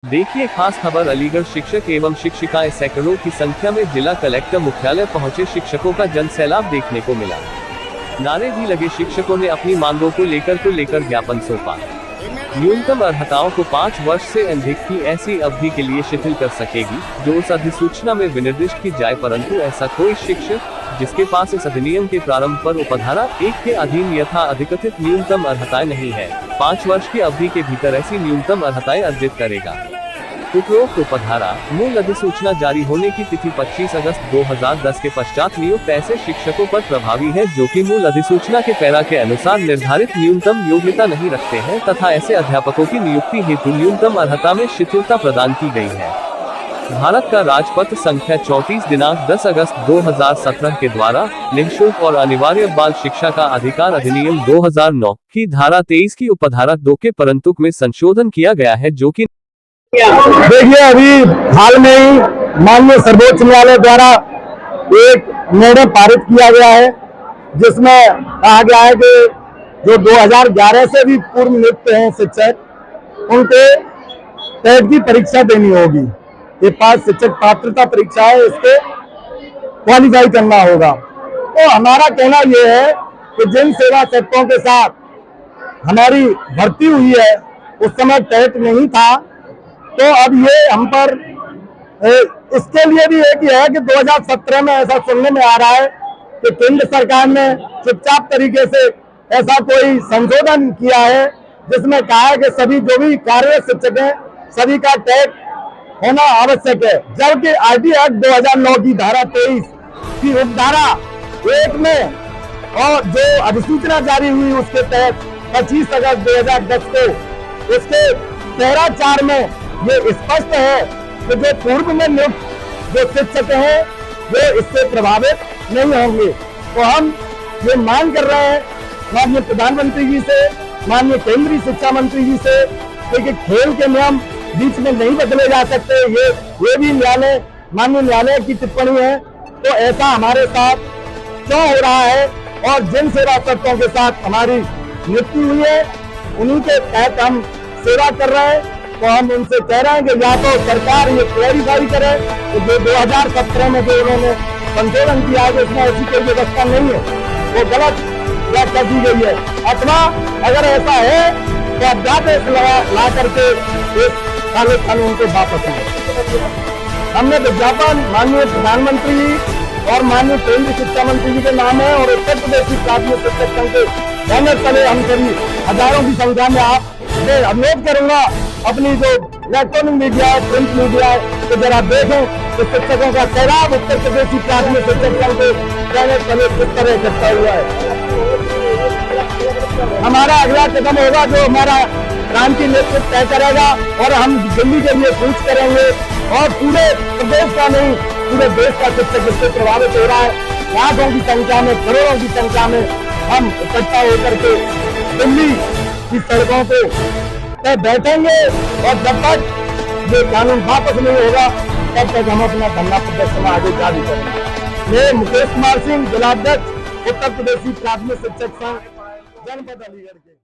देखिए खास खबर। अलीगढ़ शिक्षक एवं शिक्षिकाएं सैकड़ों की संख्या में जिला कलेक्टर मुख्यालय पहुंचे। शिक्षकों का जनसैलाब देखने को मिला। नारे भी लगे। शिक्षकों ने अपनी मांगों को लेकर ज्ञापन सौंपा। न्यूनतम अर्हताओं को 5 वर्ष से अधिक की ऐसी अवधि के लिए शिथिल कर सकेगी, जो उस अधिसूचना में विनिर्दिष्ट की जाए, परंतु ऐसा कोई शिक्षक जिसके पास इस अधिनियम के प्रारंभ पर उपधारा 1 के अधीन यथा अधिकथित न्यूनतम अर्हताएं नहीं है, 5 वर्ष की अवधि के भीतर ऐसी न्यूनतम अर्हताएं अर्जित करेगा। उपरोक्त उपधारा मूल अधिसूचना जारी होने की तिथि 25 अगस्त 2010 के पश्चात नियुक्त ऐसे शिक्षकों पर प्रभावी है जो कि मूल अधिसूचना के पैरा के अनुसार निर्धारित न्यूनतम योग्यता नहीं रखते हैं, तथा ऐसे अध्यापकों की नियुक्ति हेतु न्यूनतम अर्हता में शिथिलता प्रदान की गई है। भारत का राजपत्र संख्या 34 दिनांक 10 अगस्त 2017 के द्वारा निःशुल्क और अनिवार्य बाल शिक्षा का अधिकार अधिनियम 2009 की धारा 23 की उपधारा 2 के परंतुक में संशोधन किया गया है, जो कि देखिए अभी हाल में ही माननीय सर्वोच्च न्यायालय द्वारा एक निर्णय पारित किया गया है, जिसमें कहा गया है कि जो 2011 से भी पूर्व नियुक्त हैं शिक्षक, उनके टेट की परीक्षा देनी होगी। ये 5 शिक्षक पात्रता परीक्षा है, इसके क्वालिफाई करना होगा। तो हमारा कहना यह है कि जिन सेवा सेवकों के साथ हमारी भर्ती हुई है उस समय टेट नहीं था, तो अब ये हम पर इसके लिए भी एक है कि 2017 में ऐसा सुनने में आ रहा है कि केंद्र सरकार ने चुपचाप तरीके से ऐसा कोई संशोधन किया है, जिसमें कहा है कि सभी जो भी कार्यरत शिक्षक हैं सभी का टेट होना आवश्यक है, जबकि आरटी एक्ट 2009 की धारा 23 की उपधारा 1 में और जो अधिसूचना जारी हुई उसके तहत 25 अगस्त 2010 को उसके पैरा 4 में ये स्पष्ट है कि जो पूर्व में नियुक्त जो शिक्षक हैं वो इससे प्रभावित नहीं होंगे। तो हम ये मांग कर रहे हैं माननीय प्रधानमंत्री जी से, माननीय केंद्रीय शिक्षा मंत्री जी से, क्योंकि खेल के नियम बीच में नहीं बदले जा सकते। ये भी न्यायालय माननीय न्यायालय की टिप्पणी है। तो ऐसा हमारे साथ क्यों हो रहा है, और जिन सेवा सेवकों के साथ हमारी नियुक्ति हुई है उन्हीं के तहत हम सेवा कर रहे हैं। तो हम उनसे कह रहे हैं कि या तो सरकार ये क्लैरिफाई करे कि जो 2017 में जो उन्होंने संशोधन किया है उसमें ऐसी कोई व्यवस्था नहीं है, वो गलत व्याख्या की गई है, अथवा अगर ऐसा है तो अध्यादेश ला करके इस काले कानून को वापस लें। हमने विज्ञापन माननीय प्रधानमंत्री और माननीय केंद्रीय शिक्षा मंत्री जी के नाम है और उत्तर प्रदेश की प्राथमिक शिक्षक संघ के बैनर तले हम सभी हजारों की संख्या में आप अनुरोध करूंगा अपनी जो इलेक्ट्रॉनिक मीडिया है, प्रिंट मीडिया है, तो जरा देखें कि शिक्षकों का सैलाब उत्तर प्रदेश की प्राथमिक शिक्षक संघ के बैनर तले किस तरह इकट्ठा हुआ है। हमारा अगला कदम होगा जो हमारा क्रांति नेतृत्व तय करेगा, और हम दिल्ली के लिए कूच करेंगे और पूरे प्रदेश का नहीं पूरे देश का शिक्षक इससे प्रभावित हो रहा है। लाखों की संख्या में, करोड़ों की संख्या में हम इकट्ठा होकर के दिल्ली की सड़कों पे बैठेंगे, और जब तक ये कानून वापस नहीं होगा तब तक हम अपना धरना प्रदर्शन आगे जारी करेंगे। मैं मुकेश कुमार सिंह, जिलाध्यक्ष उत्तर प्रदेश प्राथमिक शिक्षक संघ जनपद अलीगढ़ के।